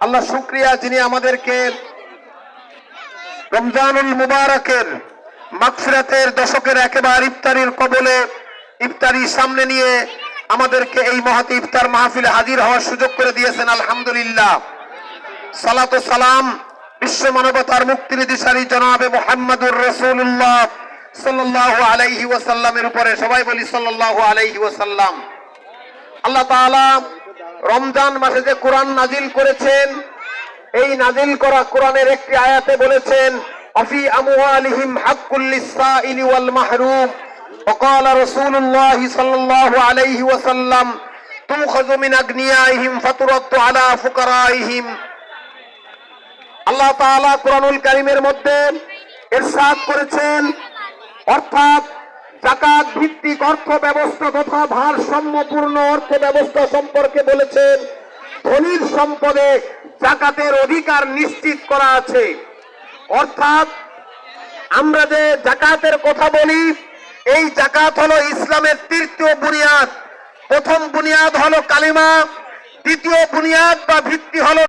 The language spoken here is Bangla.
আল্লাহ শুকরিয়া, যিনি আমাদেরকে রমজানুল মুবারকের মাগফিরাতের দশকের একেবারে ইফতারির কবলে ইফতারি সামনে নিয়ে আমাদেরকে এই মহৎ ইফতার মাহফিলে হাজির হওয়ার সুযোগ করে দিয়েছেন। আলহামদুলিল্লাহ। সালাত ও সালাম বিশ্ব মানবতার মুক্তির দিশারি জনাবে মুহাম্মদুর রাসূলুল্লাহ সাল্লাল্লাহু আলাইহি ওয়াসাল্লামের উপরে। সবাই বলি সাল্লাল্লাহু আলাইহি ওয়াসাল্লাম। আল্লাহ তাআলা রমজান মাসে যে কোরআন নাজিল করেছেন, এই নাজিল করা কোরআনের একটি আয়াতে বলেছেন, আফি আমওয়ালিহিম হাক্কুল লিসসাইলি ওয়াল মাহরুম। وقال رسول الله صلى الله عليه وسلم تؤخذ من أغنيائهم فترد على فقرائهم। আল্লাহ তাআলা কোরআনুল কারীমের মধ্যে ইরশাদ করেছেন, অর্থাৎ যাকাত ভিত্তিক অর্থ ব্যবস্থা তথা ভারসাম্যপূর্ণ অর্থ ব্যবস্থা সম্পর্কে বলেছেন, ধনীর সম্পদে যাকাতের অধিকার নিশ্চিত করা আছে। অর্থাৎ আমরা যে যাকাতের কথা বলি, এই যাকাত হলো ইসলামের তৃতীয় বুনিয়াদ। প্রথম বুনিয়াদ হলো কালিমা, দ্বিতীয় বুনিয়াদ বা ভিত্তি হলো